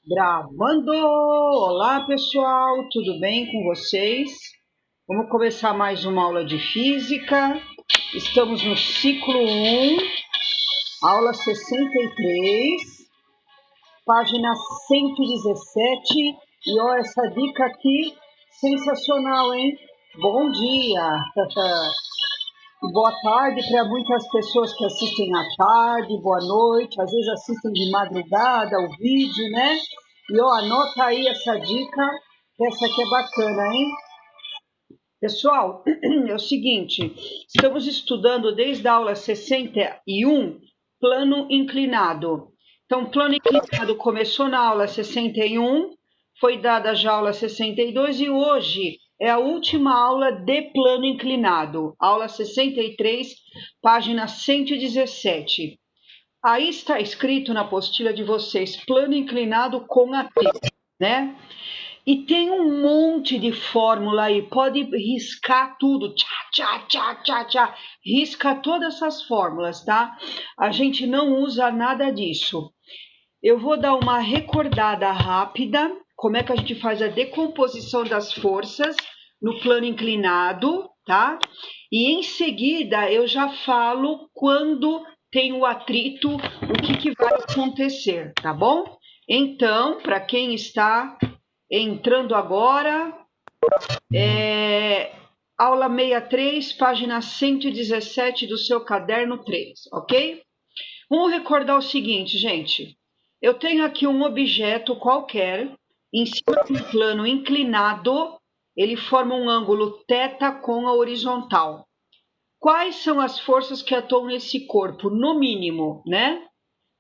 Gravando! Olá pessoal, tudo bem com vocês? Vamos começar mais uma aula de física. Estamos no ciclo 1, aula 63, página 117. E ó, essa dica aqui, sensacional, hein? Bom dia! Boa tarde para muitas pessoas que assistem à tarde, boa noite, às vezes assistem de madrugada o vídeo, né? E ó, anota aí essa dica, que essa aqui é bacana, hein? Pessoal, é o seguinte, estamos estudando desde a aula 61, plano inclinado. Então, plano inclinado começou na aula 61, foi dada já a aula 62 e hoje é a última aula de plano inclinado, aula 63, página 117. Aí está escrito na apostila de vocês, plano inclinado com atrito, né? E tem um monte de fórmula aí, pode riscar tudo, tchá, tchá, tchá, tchá, tchá, risca todas essas fórmulas, tá? A gente não usa nada disso. Eu vou dar uma recordada rápida, como é que a gente faz a decomposição das forças no plano inclinado, tá? E em seguida eu já falo quando tem o atrito, o que vai acontecer, tá bom? Então, para quem está entrando agora, aula 63, página 117 do seu caderno 3, ok? Vamos recordar o seguinte, gente. Eu tenho aqui um objeto qualquer, em cima de um plano inclinado, ele forma um ângulo θ com a horizontal. Quais são as forças que atuam nesse corpo? No mínimo, né?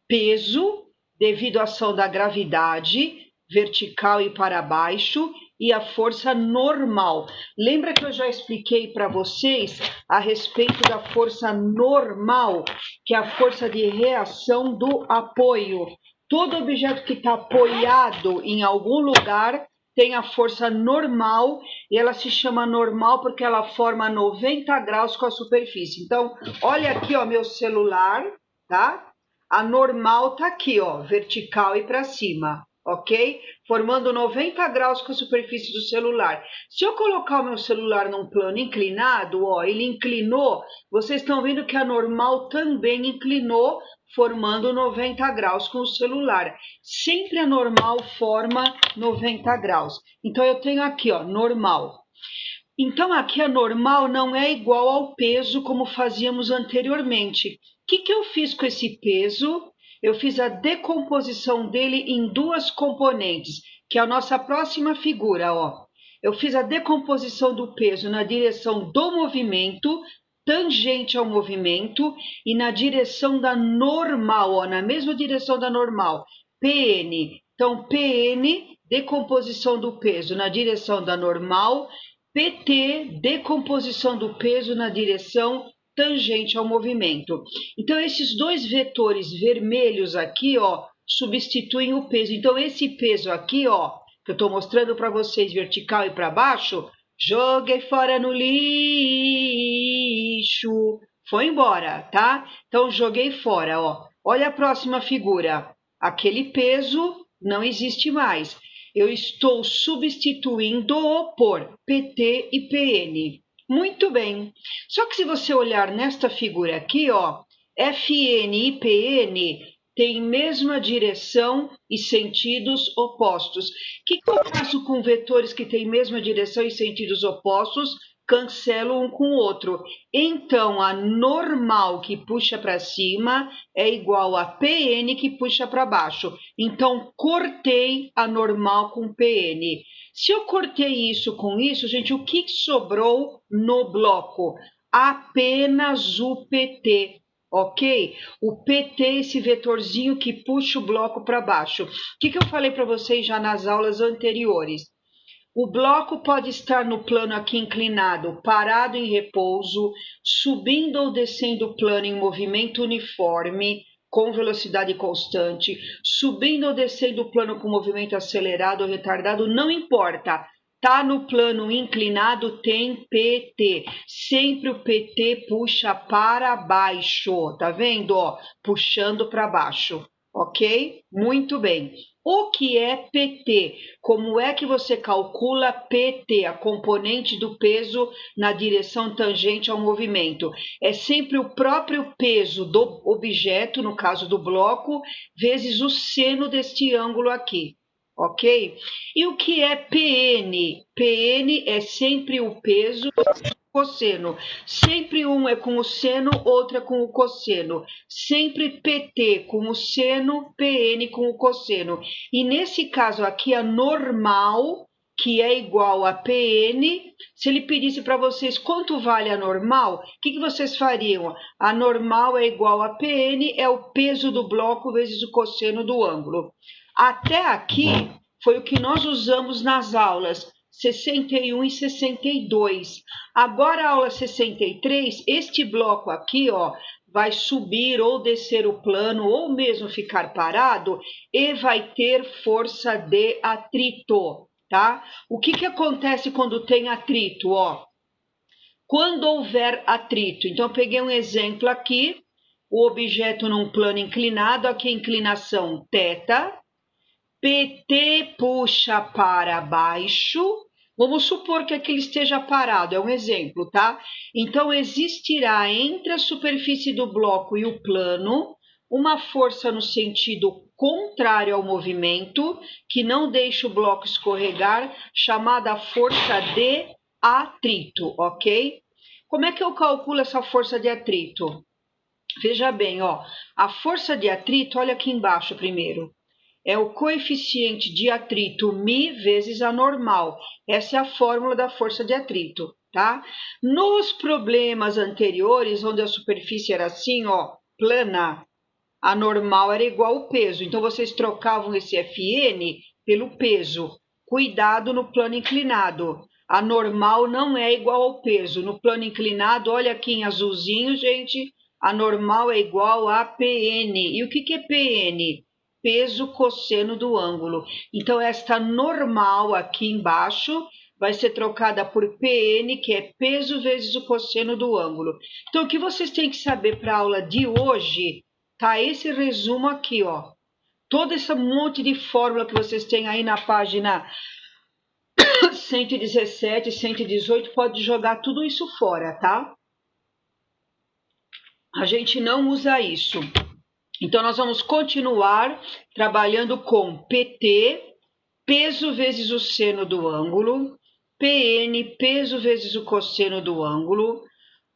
Peso, devido à ação da gravidade, vertical e para baixo, e a força normal. Lembra que eu já expliquei para vocês a respeito da força normal, que é a força de reação do apoio. Todo objeto que está apoiado em algum lugar tem a força normal, e ela se chama normal porque ela forma 90 graus com a superfície. Então, olha aqui, ó, meu celular, tá? A normal tá aqui, ó, vertical e para cima, ok? Formando 90 graus com a superfície do celular. Se eu colocar o meu celular num plano inclinado, ó, ele inclinou, vocês estão vendo que a normal também inclinou, formando 90 graus com o celular. Sempre a normal forma 90 graus. Então, eu tenho aqui, ó, normal. Então, aqui a normal não é igual ao peso como fazíamos anteriormente. O que eu fiz com esse peso? Eu fiz a decomposição dele em duas componentes, que é a nossa próxima figura, ó. Eu fiz a decomposição do peso na direção do movimento, tangente ao movimento, e na direção da normal, ó, na mesma direção da normal, PN. Então, PN, decomposição do peso na direção da normal, PT, decomposição do peso na direção tangente ao movimento. Então, esses dois vetores vermelhos aqui, ó, substituem o peso. Então, esse peso aqui, ó, que eu estou mostrando para vocês, vertical e para baixo, joguei fora no lixo. Foi embora, tá? Então, joguei fora, ó. Olha a próxima figura. Aquele peso não existe mais. Eu estou substituindo-o por PT e PN. Muito bem. Só que se você olhar nesta figura aqui, ó, FN e PN têm mesma direção e sentidos opostos. O que eu faço com vetores que têm mesma direção e sentidos opostos? Cancelo um com o outro. Então, a normal que puxa para cima é igual a PN que puxa para baixo. Então, cortei a normal com PN. Se eu cortei isso com isso, gente, o que sobrou no bloco? Apenas o PT, ok? O PT, esse vetorzinho que puxa o bloco para baixo. O que eu falei para vocês já nas aulas anteriores? O bloco pode estar no plano aqui inclinado, parado em repouso, subindo ou descendo o plano em movimento uniforme, com velocidade constante, subindo ou descendo o plano com movimento acelerado ou retardado, não importa. Tá no plano inclinado, tem PT. Sempre o PT puxa para baixo, tá vendo? Ó, puxando para baixo, ok? Muito bem. O que é PT? Como é que você calcula PT, a componente do peso na direção tangente ao movimento? É sempre o próprio peso do objeto, no caso do bloco, vezes o seno deste ângulo aqui, ok? E o que é PN? PN é sempre o peso cosseno. Sempre um é com o seno, outra com o cosseno. Sempre PT com o seno, PN com o cosseno. E nesse caso aqui, a normal, que é igual a PN, se ele pedisse para vocês quanto vale a normal, o que vocês fariam? A normal é igual a PN, é o peso do bloco vezes o cosseno do ângulo. Até aqui foi o que nós usamos nas aulas 61 e 62. Agora, a aula 63, este bloco aqui, ó, vai subir ou descer o plano, ou mesmo ficar parado, e vai ter força de atrito, tá? O que acontece quando tem atrito, ó? Quando houver atrito, então eu peguei um exemplo aqui, o objeto num plano inclinado, aqui a inclinação θ, PT puxa para baixo, vamos supor que aquele esteja parado, é um exemplo, tá? Então, existirá entre a superfície do bloco e o plano uma força no sentido contrário ao movimento, que não deixa o bloco escorregar, chamada força de atrito, ok? Como é que eu calculo essa força de atrito? Veja bem, ó, a força de atrito, olha aqui embaixo primeiro. É o coeficiente de atrito μ vezes a normal. Essa é a fórmula da força de atrito, tá? Nos problemas anteriores, onde a superfície era assim, ó, plana, a normal era igual ao peso. Então, vocês trocavam esse Fn pelo peso. Cuidado no plano inclinado. A normal não é igual ao peso. No plano inclinado, olha aqui em azulzinho, gente, a normal é igual a Pn. E o que é Pn? Peso cosseno do ângulo. Então, esta normal aqui embaixo vai ser trocada por PN, que é peso vezes o cosseno do ângulo. Então, o que vocês têm que saber para a aula de hoje, tá esse resumo aqui, ó. Todo esse monte de fórmula que vocês têm aí na página 117, 118, pode jogar tudo isso fora, tá? A gente não usa isso. Então, nós vamos continuar trabalhando com PT, peso vezes o seno do ângulo, PN, peso vezes o cosseno do ângulo.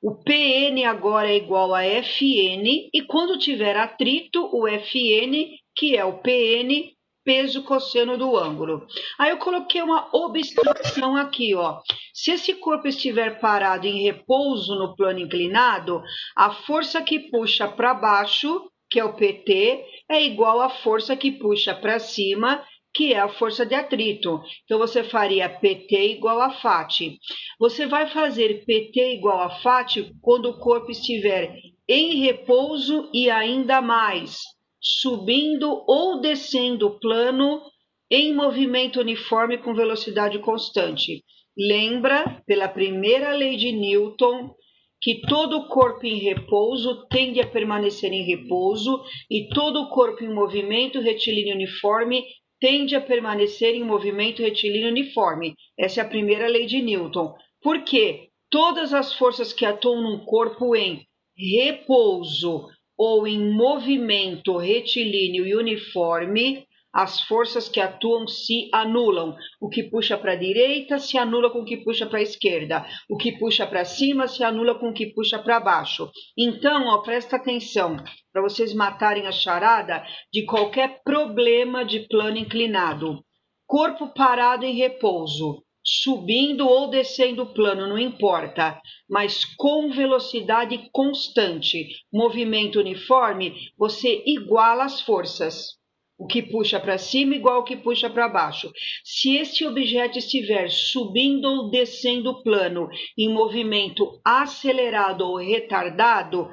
O PN agora é igual a Fn, e quando tiver atrito, o Fn, que é o PN, peso cosseno do ângulo. Aí eu coloquei uma observação aqui, ó. Se esse corpo estiver parado em repouso no plano inclinado, a força que puxa para baixo, que é o PT, é igual à força que puxa para cima, que é a força de atrito. Então, você faria PT igual a FAT. Você vai fazer PT igual a FAT quando o corpo estiver em repouso e ainda mais, subindo ou descendo o plano em movimento uniforme com velocidade constante. Lembra, pela primeira lei de Newton, que todo corpo em repouso tende a permanecer em repouso e todo corpo em movimento retilíneo uniforme tende a permanecer em movimento retilíneo uniforme. Essa é a primeira lei de Newton. Por quê? Todas as forças que atuam num corpo em repouso ou em movimento retilíneo e uniforme, as forças que atuam se anulam. O que puxa para a direita se anula com o que puxa para a esquerda. O que puxa para cima se anula com o que puxa para baixo. Então, ó, presta atenção, para vocês matarem a charada de qualquer problema de plano inclinado. Corpo parado em repouso, subindo ou descendo o plano, não importa, mas com velocidade constante, movimento uniforme, você iguala as forças. O que puxa para cima igual ao que puxa para baixo. Se este objeto estiver subindo ou descendo o plano em movimento acelerado ou retardado,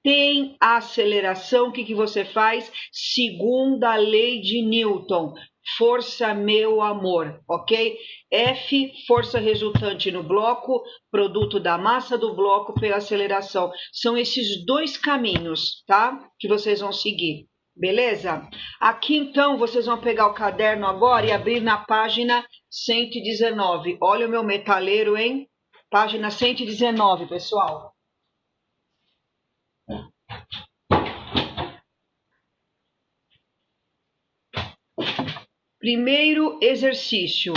tem a aceleração, o que você faz? Segundo a lei de Newton. Força, meu amor, ok? F, força resultante no bloco, produto da massa do bloco pela aceleração. São esses dois caminhos, tá? Que vocês vão seguir. Beleza? Aqui então vocês vão pegar o caderno agora e abrir na página 119. Olha o meu metaleiro, hein? Página 119, pessoal. Primeiro exercício.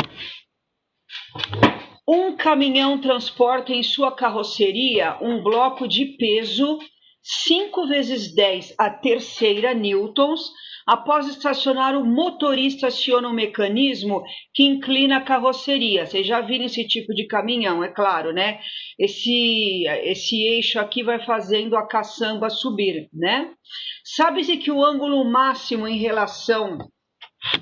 Um caminhão transporta em sua carroceria um bloco de peso 5 vezes 10 a terceira newtons. Após estacionar, o motorista aciona um mecanismo que inclina a carroceria. Vocês já viram esse tipo de caminhão, é claro, né? Esse eixo aqui vai fazendo a caçamba subir, né? Sabe-se que o ângulo máximo em relação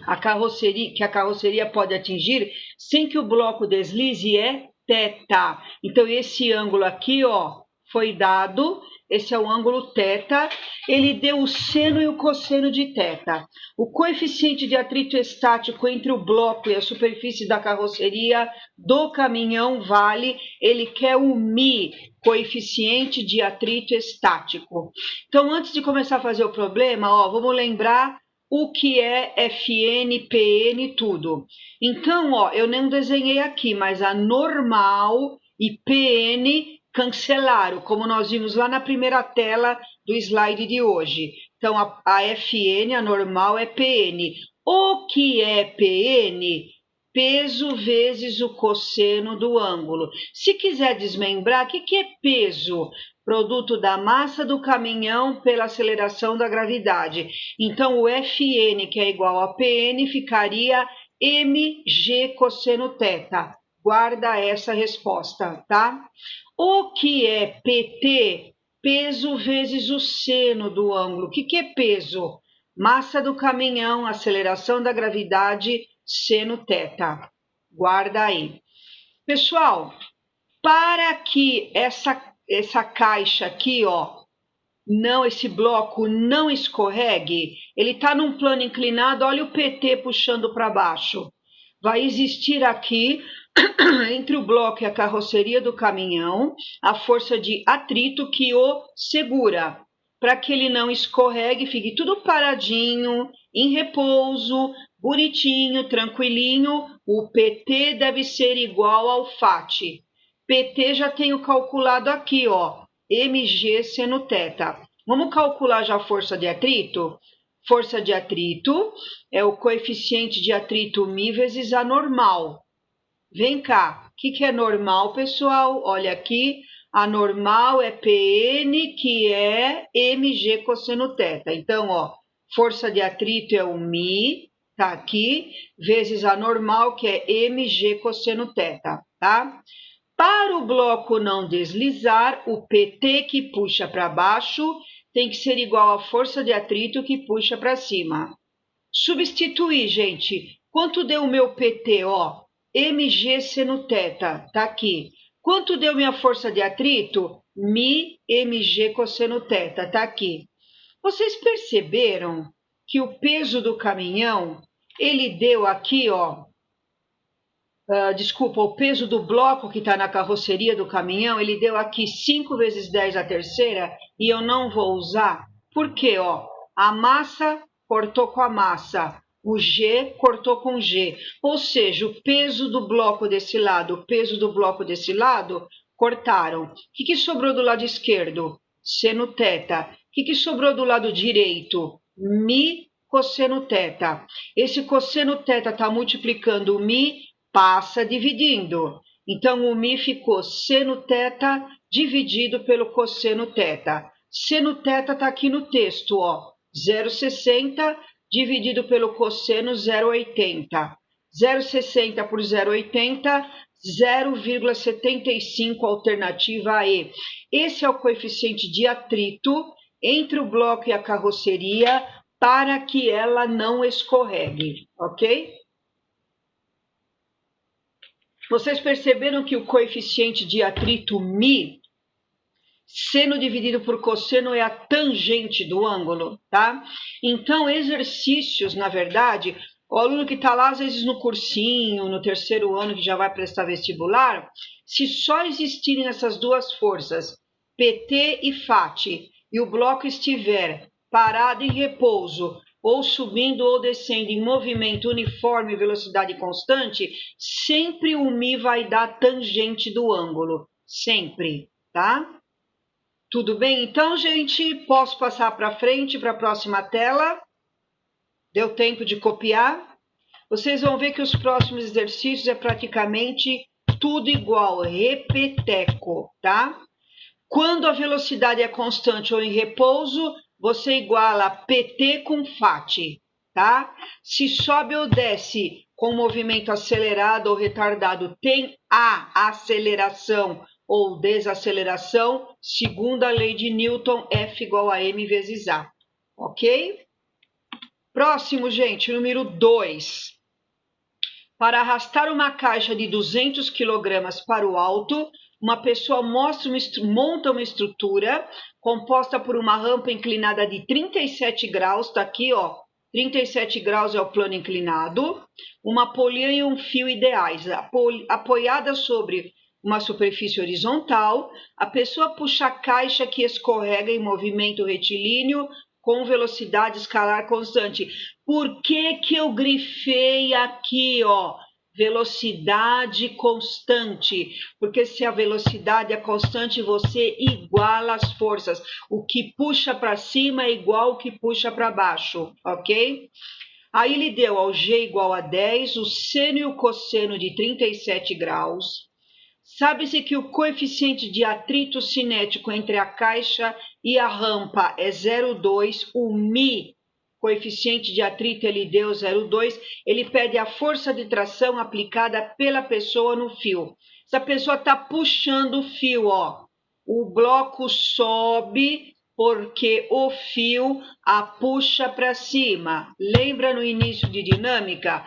à carroceria, que a carroceria pode atingir sem que o bloco deslize é θ. Então, esse ângulo aqui, ó, foi dado. Esse é o ângulo θ, ele deu o seno e o cosseno de θ. O coeficiente de atrito estático entre o bloco e a superfície da carroceria do caminhão vale, ele quer o μ, coeficiente de atrito estático. Então, antes de começar a fazer o problema, ó, vamos lembrar o que é FN, PN, tudo. Então, ó, eu não desenhei aqui, mas a normal e PN cancelaram, como nós vimos lá na primeira tela do slide de hoje. Então, a FN, a normal, é PN. O que é PN? Peso vezes o cosseno do ângulo. Se quiser desmembrar, o que é peso? Produto da massa do caminhão pela aceleração da gravidade. Então, o FN, que é igual a PN, ficaria mg cosseno θ. Guarda essa resposta, tá? O que é PT? Peso vezes o seno do ângulo. O que é peso? Massa do caminhão, aceleração da gravidade, seno θ. Guarda aí. Pessoal, para que essa caixa aqui, ó, esse bloco não escorregue, ele está num plano inclinado, olha o PT puxando para baixo. Vai existir aqui, entre o bloco e a carroceria do caminhão, a força de atrito que o segura, para que ele não escorregue, fique tudo paradinho, em repouso, bonitinho, tranquilinho. O PT deve ser igual ao FAT. PT já tenho calculado aqui, ó, mg seno θ. Vamos calcular já a força de atrito? Força de atrito é o coeficiente de atrito μ vezes a normal. Vem cá, o que é normal, pessoal? Olha aqui, a normal é PN, que é mg cosseno θ. Então, ó, força de atrito é o μ, tá aqui, vezes a normal, que é mg cosseno θ, tá? Para o bloco não deslizar, o PT que puxa para baixo tem que ser igual à força de atrito que puxa para cima. Substituir, gente. Quanto deu o meu PT, ó? mg seno θ, tá aqui. Quanto deu minha força de atrito? μ mg cosseno θ, tá aqui. Vocês perceberam que o peso do caminhão, ele deu aqui, ó, desculpa, o peso do bloco que está na carroceria do caminhão, ele deu aqui 5 vezes 10 a terceira e eu não vou usar. Por quê? Ó, a massa cortou com a massa, o G cortou com G. Ou seja, o peso do bloco desse lado, o peso do bloco desse lado, cortaram. O que sobrou do lado esquerdo? Seno θ. O que sobrou do lado direito? Mi cosseno θ. Esse cosseno θ está multiplicando o Mi, passa dividindo. Então, o μ ficou seno θ dividido pelo cosseno θ. Seno θ está aqui no texto, ó, 0,60 dividido pelo cosseno 0,80. 0,60 por 0,80, 0,75, alternativa E. Esse é o coeficiente de atrito entre o bloco e a carroceria para que ela não escorregue, ok? Vocês perceberam que o coeficiente de atrito μ, seno dividido por cosseno, é a tangente do ângulo, tá? Então, exercícios, na verdade, o aluno que está lá, às vezes, no cursinho, no terceiro ano, que já vai prestar vestibular, se só existirem essas duas forças, PT e FAT, e o bloco estiver parado em repouso, ou subindo ou descendo em movimento uniforme, velocidade constante, sempre o μ vai dar tangente do ângulo. Sempre, tá? Tudo bem? Então, gente, posso passar para frente, para a próxima tela? Deu tempo de copiar? Vocês vão ver que os próximos exercícios é praticamente tudo igual, repeteco, tá? Quando a velocidade é constante ou em repouso, você iguala PT com FAT, tá? Se sobe ou desce com movimento acelerado ou retardado, tem a aceleração ou desaceleração, segundo a lei de Newton, F igual a m vezes A, ok? Próximo, gente, número 2. Para arrastar uma caixa de 200 kg para o alto, uma pessoa monta uma estrutura composta por uma rampa inclinada de 37 graus, está aqui, ó, 37 graus é o plano inclinado, uma polia e um fio ideais. Apoiada sobre uma superfície horizontal, a pessoa puxa a caixa que escorrega em movimento retilíneo com velocidade escalar constante. Por que que eu grifei aqui, ó, velocidade constante? Porque se a velocidade é constante, você iguala as forças. O que puxa para cima é igual ao que puxa para baixo, ok? Aí ele deu ao G igual a 10, o seno e o cosseno de 37 graus. Sabe-se que o coeficiente de atrito cinético entre a caixa e a rampa é 0,2, o μ, coeficiente de atrito, ele deu 0,2, ele pede a força de tração aplicada pela pessoa no fio. Essa pessoa está puxando o fio, ó. O bloco sobe porque o fio a puxa para cima. Lembra no início de dinâmica?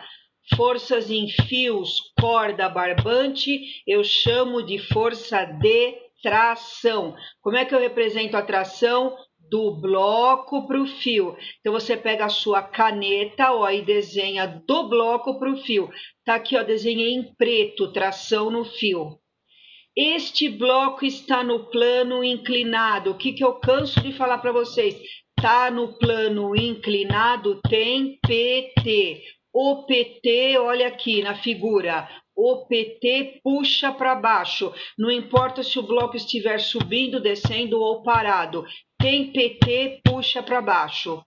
Forças em fios, corda, barbante, eu chamo de força de tração. Como é que eu represento a tração? Do bloco para o fio. Então, você pega a sua caneta, ó, e desenha do bloco para o fio. Tá aqui, ó, desenhei em preto, tração no fio. Este bloco está no plano inclinado. O que que eu canso de falar para vocês? Tá no plano inclinado, tem PT. O PT, olha aqui na figura, o PT puxa para baixo. Não importa se o bloco estiver subindo, descendo ou parado. Tem PT, puxa para baixo.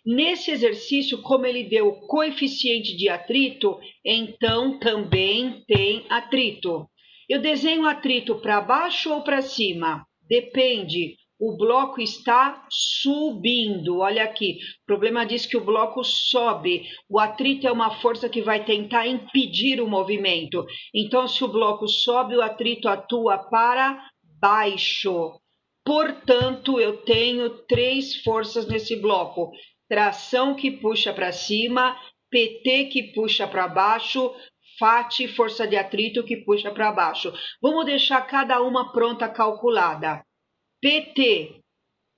Nesse exercício, como ele deu o coeficiente de atrito, então também tem atrito. Eu desenho atrito para baixo ou para cima? Depende. O bloco está subindo. Olha aqui. O problema diz que o bloco sobe. O atrito é uma força que vai tentar impedir o movimento. Então, se o bloco sobe, o atrito atua para baixo. Portanto, eu tenho 3 forças nesse bloco: tração que puxa para cima, PT que puxa para baixo, FAT, força de atrito que puxa para baixo. Vamos deixar cada uma pronta calculada. PT,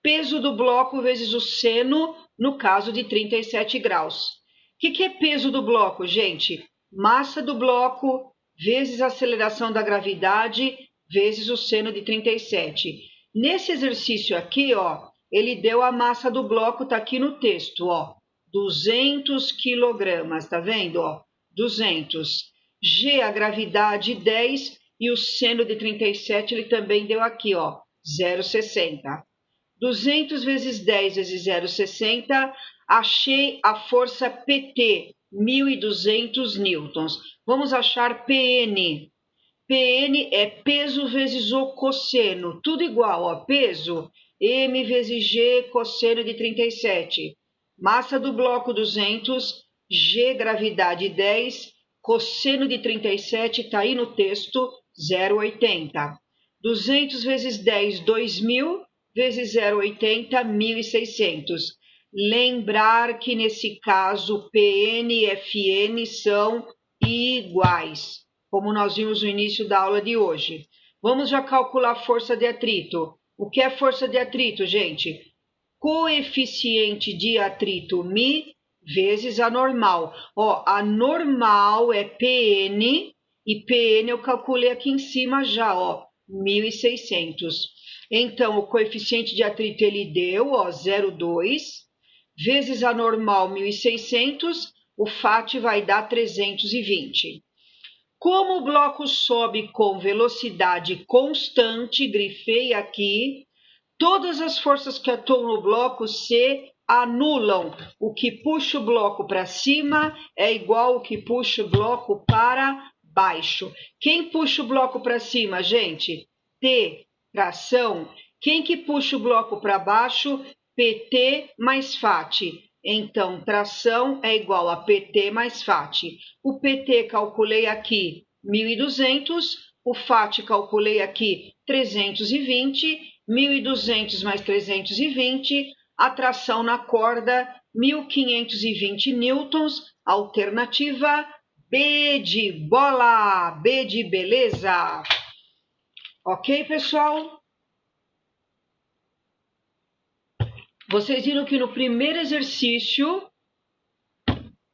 peso do bloco vezes o seno, no caso de 37 graus. O que é peso do bloco, gente? Massa do bloco vezes a aceleração da gravidade vezes o seno de 37. Nesse exercício aqui, ó, ele deu a massa do bloco, tá aqui no texto, ó, 200 quilogramas, tá vendo, ó? 200. G, a gravidade 10 e o seno de 37 ele também deu aqui, ó, 0,60. 200 vezes 10 vezes 0,60, achei a força PT, 1.200 newtons. Vamos achar PN. PN é peso vezes o cosseno, tudo igual, ó, peso, M vezes G, cosseno de 37. Massa do bloco 200, G, gravidade 10, cosseno de 37, está aí no texto, 0,80. 200 vezes 10, 2.000, vezes 0,80, 1.600. Lembrar que nesse caso, PN e FN são iguais, como nós vimos no início da aula de hoje. Vamos já calcular a força de atrito. O que é força de atrito, gente? Coeficiente de atrito μ vezes a normal. Ó, a normal é PN e PN eu calculei aqui em cima já, ó, 1.600. Então, o coeficiente de atrito ele deu, ó, 0,2. vezes a normal 1.600, o FAT vai dar 320. Como o bloco sobe com velocidade constante, grifei aqui, todas as forças que atuam no bloco se anulam. O que puxa o bloco para cima é igual ao que puxa o bloco para baixo. Quem puxa o bloco para cima, gente? T, tração. Quem que puxa o bloco para baixo? PT mais FAT. Então, tração é igual a PT mais FAT. O PT calculei aqui 1.200, o FAT calculei aqui 320, 1.200 mais 320, a tração na corda 1.520 newtons, alternativa B de bola, B de beleza. Ok, pessoal? Vocês viram que no primeiro exercício,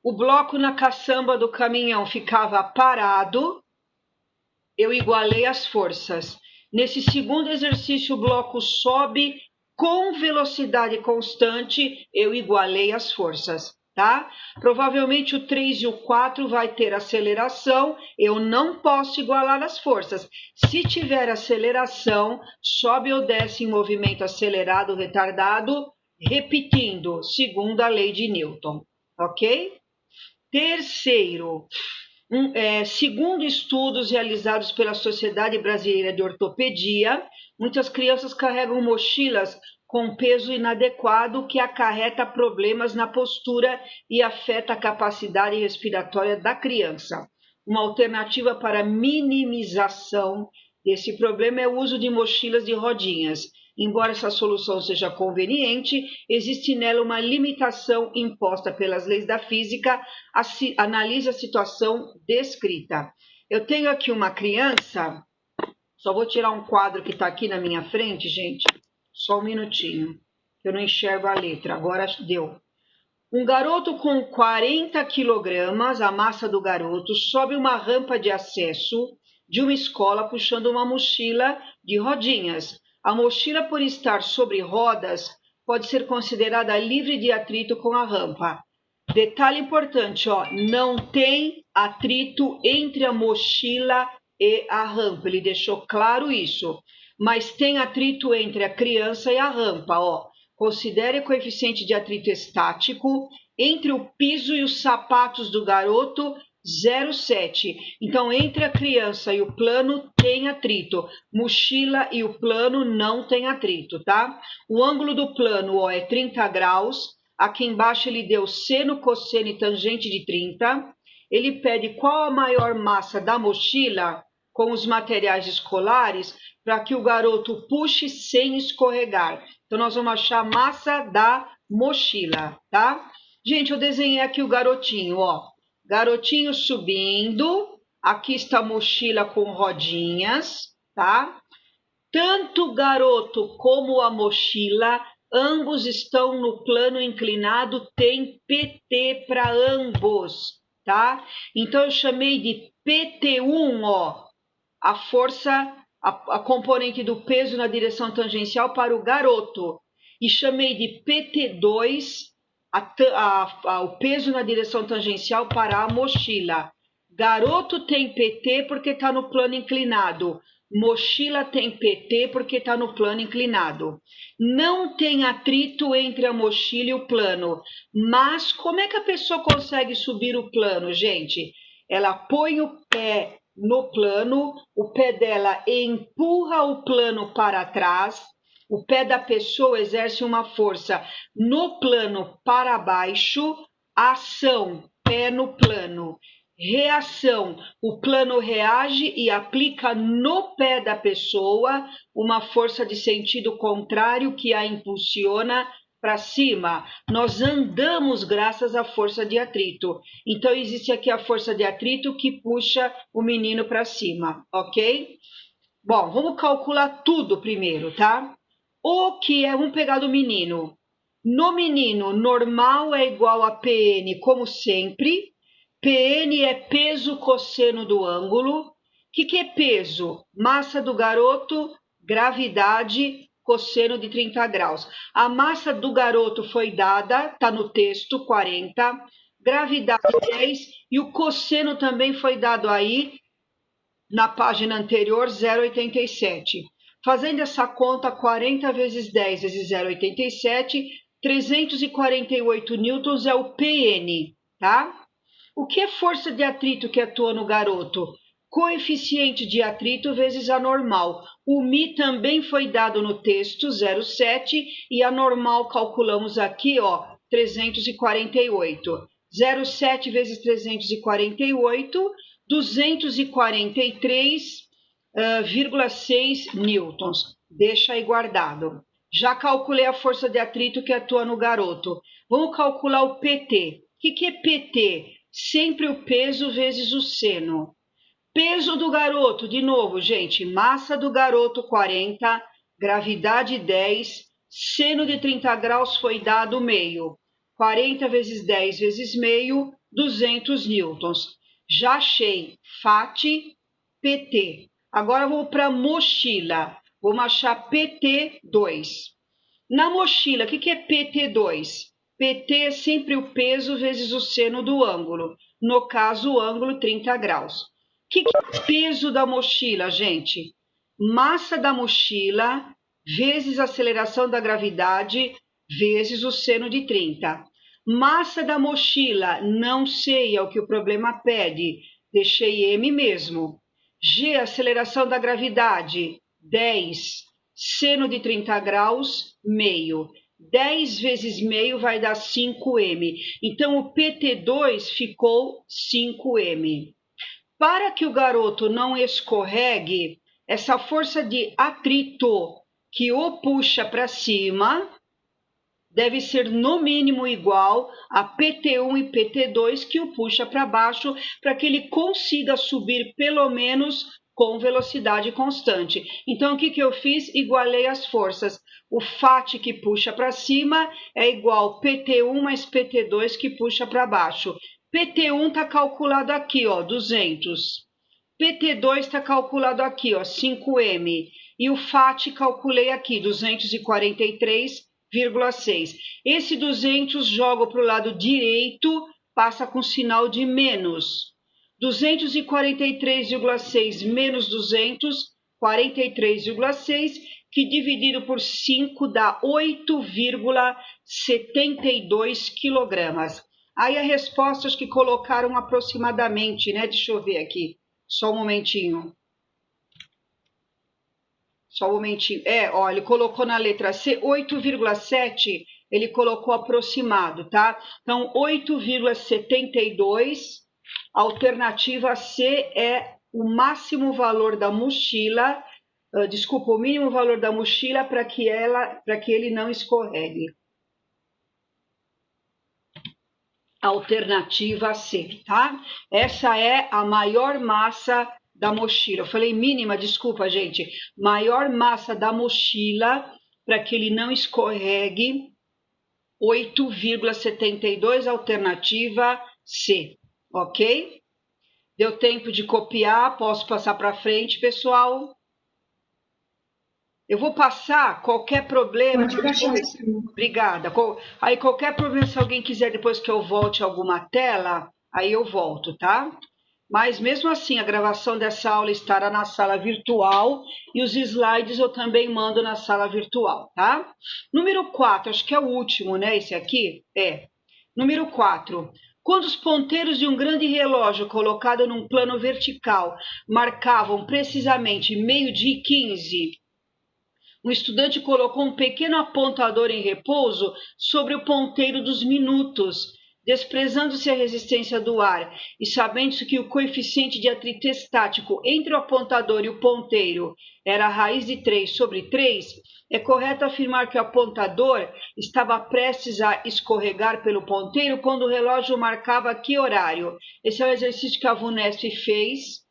o bloco na caçamba do caminhão ficava parado, eu igualei as forças. Nesse segundo exercício, o bloco sobe com velocidade constante, eu igualei as forças, tá? Provavelmente o 3 e o 4 vai ter aceleração, eu não posso igualar as forças. Se tiver aceleração, sobe ou desce em movimento acelerado, retardado, repetindo, segundo a lei de Newton, ok? Terceiro, segundo estudos realizados pela Sociedade Brasileira de Ortopedia, muitas crianças carregam mochilas com peso inadequado que acarreta problemas na postura e afeta a capacidade respiratória da criança. Uma alternativa para minimização desse problema é o uso de mochilas de rodinhas. Embora essa solução seja conveniente, existe nela uma limitação imposta pelas leis da física. Analise a situação descrita. Eu tenho aqui uma criança, só vou tirar um quadro que está aqui na minha frente, gente, só um minutinho, eu não enxergo a letra, agora deu. Um garoto com 40 quilogramas, a massa do garoto, sobe uma rampa de acesso de uma escola puxando uma mochila de rodinhas. A mochila, por estar sobre rodas, pode ser considerada livre de atrito com a rampa. Detalhe importante, ó, não tem atrito entre a mochila e a rampa, ele deixou claro isso. Mas tem atrito entre a criança e a rampa, ó. Considere o coeficiente de atrito estático entre o piso e os sapatos do garoto, 0,7. Então, entre a criança e o plano tem atrito. Mochila e o plano não tem atrito, tá? O ângulo do plano, ó, é 30 graus. Aqui embaixo ele deu seno, cosseno e tangente de 30. Ele pede qual a maior massa da mochila com os materiais escolares para que o garoto puxe sem escorregar. Então, nós vamos achar a massa da mochila, tá? Gente, eu desenhei aqui o garotinho, ó. Garotinho subindo. Aqui está a mochila com rodinhas, tá? Tanto o garoto como a mochila, ambos estão no plano inclinado, tem PT para ambos, tá? Então, eu chamei de PT1, ó, a força, a componente do peso na direção tangencial para o garoto. E chamei de PT2, o peso na direção tangencial para a mochila. Garoto tem PT porque está no plano inclinado. Mochila tem PT porque está no plano inclinado. Não tem atrito entre a mochila e o plano. Mas como é que a pessoa consegue subir o plano, gente? Ela põe o pé no plano, o pé dela empurra o plano para trás, o pé da pessoa exerce uma força no plano para baixo, ação, pé no plano. Reação, o plano reage e aplica no pé da pessoa uma força de sentido contrário que a impulsiona para cima. Nós andamos graças à força de atrito. Então, existe aqui a força de atrito que puxa o menino para cima, ok? Bom, vamos calcular tudo primeiro, tá? O que é, vamos pegar do menino. No menino, normal é igual a PN, como sempre. PN é peso cosseno do ângulo. O que é peso? Massa do garoto, gravidade, cosseno de 30 graus. A massa do garoto foi dada, está no texto, 40, gravidade 10, e o cosseno também foi dado aí, na página anterior, 0,87. Fazendo essa conta, 40 vezes 10 vezes 0,87, 348 newtons é o PN, tá? O que é força de atrito que atua no garoto? Coeficiente de atrito vezes a normal. O μ também foi dado no texto, 0,7, e a normal calculamos aqui, ó, 348. 0,7 vezes 348, 243,6 newtons. Deixa aí guardado. Já calculei a força de atrito que atua no garoto. Vamos calcular o PT. O que é PT? Sempre o peso vezes o seno. Peso do garoto, de novo, gente, massa do garoto 40, gravidade 10, seno de 30 graus foi dado meio. 40 vezes 10 vezes meio, 200 newtons. Já achei FAT, PT. Agora vou para mochila. Vamos achar PT2. Na mochila, o que é PT2? PT é sempre o peso vezes o seno do ângulo. No caso, o ângulo 30 graus. O que é o peso da mochila, gente? Massa da mochila vezes a aceleração da gravidade vezes o seno de 30. Massa da mochila, não sei, é o que o problema pede. Deixei M mesmo. G, aceleração da gravidade, 10. Seno de 30 graus, meio. 10 vezes meio vai dar 5m. Então, o PT2 ficou 5m. Para que o garoto não escorregue, essa força de atrito que o puxa para cima deve ser no mínimo igual a PT1 e PT2 que o puxa para baixo, para que ele consiga subir pelo menos com velocidade constante. Então, o que eu fiz? Igualei as forças. O FAT que puxa para cima é igual PT1 mais PT2 que puxa para baixo. PT1 está calculado aqui, ó, 200. PT2 está calculado aqui, ó, 5m. E o FAT calculei aqui, 243,6. Esse 200 jogo para o lado direito, passa com sinal de menos. 243,6 menos 200, 43,6, que dividido por 5 dá 8,72 quilogramas. Aí a resposta, acho que colocaram aproximadamente, né? Deixa eu ver aqui, só um momentinho. Só um momentinho. Ó, ele colocou na letra C 8,7, ele colocou aproximado, tá? Então, 8,72, alternativa C é o máximo valor da mochila, desculpa, o mínimo valor da mochila para que ele não escorregue. Alternativa C, tá? Essa é a maior massa da mochila. Eu falei mínima, desculpa, gente. Maior massa da mochila para que ele não escorregue, 8,72, alternativa C, ok? Deu tempo de copiar, posso passar para frente, pessoal? Eu vou passar, qualquer problema... Pode passar. Obrigada. Aí qualquer problema, se alguém quiser depois que eu volte a alguma tela, aí eu volto, tá? Mas mesmo assim, a gravação dessa aula estará na sala virtual e os slides eu também mando na sala virtual, tá? Número 4, acho que é o último, né? Esse aqui? Número 4. Quando os ponteiros de um grande relógio colocado num plano vertical marcavam precisamente 12h15, o estudante colocou um pequeno apontador em repouso sobre o ponteiro dos minutos, desprezando-se a resistência do ar e sabendo-se que o coeficiente de atrito estático entre o apontador e o ponteiro era a raiz de 3 sobre 3, é correto afirmar que o apontador estava prestes a escorregar pelo ponteiro quando o relógio marcava que horário? Esse é o exercício que a VUNESP fez,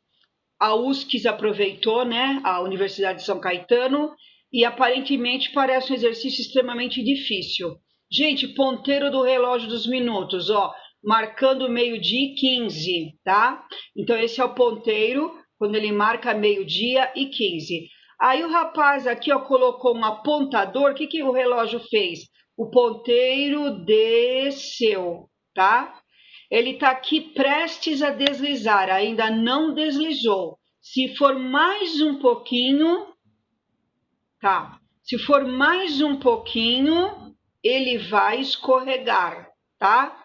a USCS aproveitou, né? A Universidade de São Caetano, e aparentemente parece um exercício extremamente difícil. Gente, ponteiro do relógio dos minutos, ó, marcando 12h15, tá? Então, esse é o ponteiro, quando ele marca 12h15. Aí o rapaz aqui, ó, colocou um apontador. O que que o relógio fez? O ponteiro desceu, tá? Ele está aqui prestes a deslizar, ainda não deslizou. Se for mais um pouquinho, tá? Se for mais um pouquinho, ele vai escorregar, tá?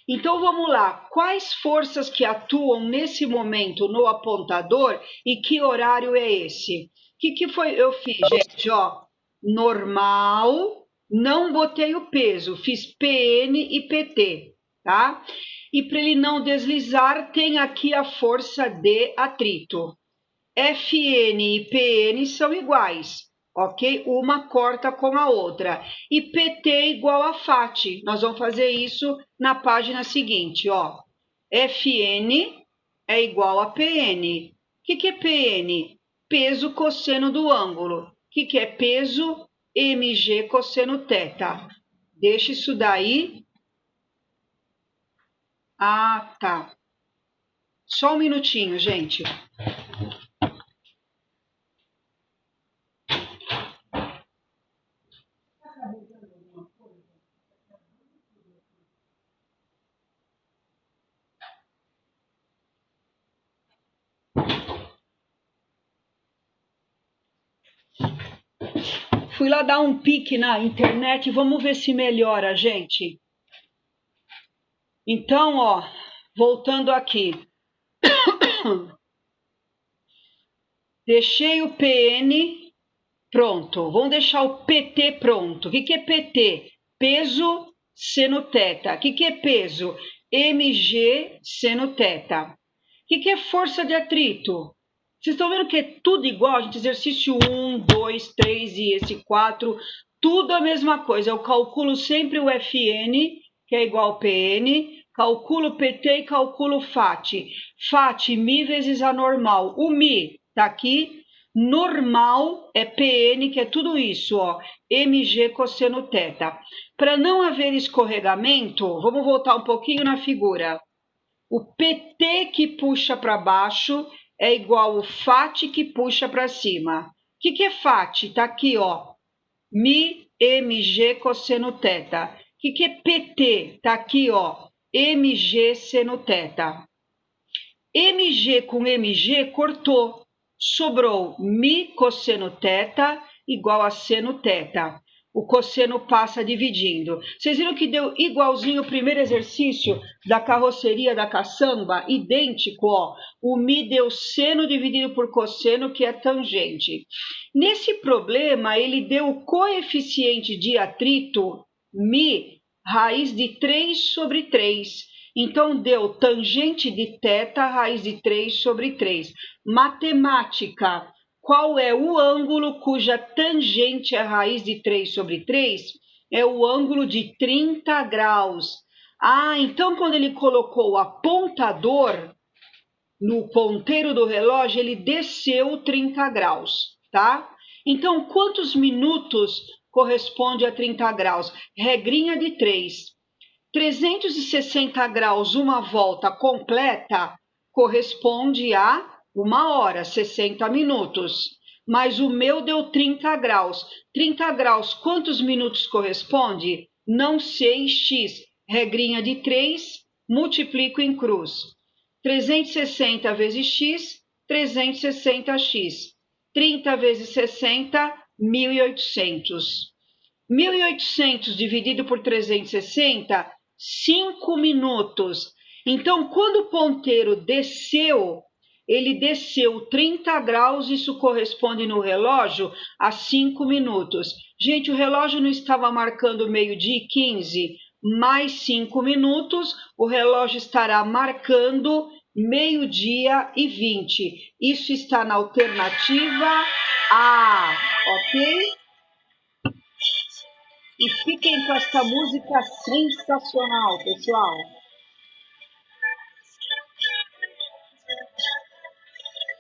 Então vamos lá. Quais forças que atuam nesse momento no apontador e que horário é esse? O que foi eu fiz, gente? Ó, normal, não botei o peso, fiz PN e PT, tá? E para ele não deslizar, tem aqui a força de atrito. FN e PN são iguais, ok? Uma corta com a outra. E PT igual a FAT. Nós vamos fazer isso na página seguinte, ó. FN é igual a PN. O que é PN? Peso cosseno do ângulo. O que é peso? MG cosseno θ. Deixa isso daí. Ah, tá. Só um minutinho, gente. Fui lá dar um pique na internet, vamos ver se melhora, gente. Então, ó, voltando aqui. Deixei o PN pronto. Vamos deixar o PT pronto. O que é PT? Peso seno θ. O que é peso? MG seno θ. O que é força de atrito? Vocês estão vendo que é tudo igual, gente? Exercício 1, 2, 3 e esse 4, tudo a mesma coisa. Eu calculo sempre o FN, que é igual ao PN, calculo PT e calculo FAT. FAT, Mi vezes a normal. O Mi tá aqui, normal é PN, que é tudo isso, ó, MG cosseno θ. Para não haver escorregamento, vamos voltar um pouquinho na figura. O PT que puxa para baixo é igual ao FAT que puxa para cima. O que é FAT? Está aqui, ó. Mi MG cosseno θ. O que é PT? Está aqui, ó. MG seno θ. MG com MG cortou. Sobrou Mi cosseno θ igual a seno θ. O cosseno passa dividindo. Vocês viram que deu igualzinho o primeiro exercício da carroceria da caçamba? Idêntico, ó. O Mi deu seno dividido por cosseno, que é tangente. Nesse problema, ele deu o coeficiente de atrito, Mi, raiz de 3 sobre 3. Então, deu tangente de θ, raiz de 3 sobre 3. Matemática. Qual é o ângulo cuja tangente é raiz de 3 sobre 3? É o ângulo de 30 graus. Ah, então quando ele colocou o apontador no ponteiro do relógio, ele desceu 30 graus, tá? Então, quantos minutos corresponde a 30 graus? Regrinha de 3. 360 graus, uma volta completa, corresponde a 1 hora, 60 minutos. Mas o meu deu 30 graus. 30 graus, quantos minutos corresponde? Não sei, x. Regrinha de 3, multiplico em cruz. 360 vezes x, 360x. 30 vezes 60, 1.800. 1.800 dividido por 360, 5 minutos. Então, quando o ponteiro desceu, ele desceu 30 graus, isso corresponde no relógio a 5 minutos. Gente, o relógio não estava marcando meio-dia e 15, mais 5 minutos, o relógio estará marcando meio-dia e 20. Isso está na alternativa A, ok? E fiquem com essa música sensacional, pessoal.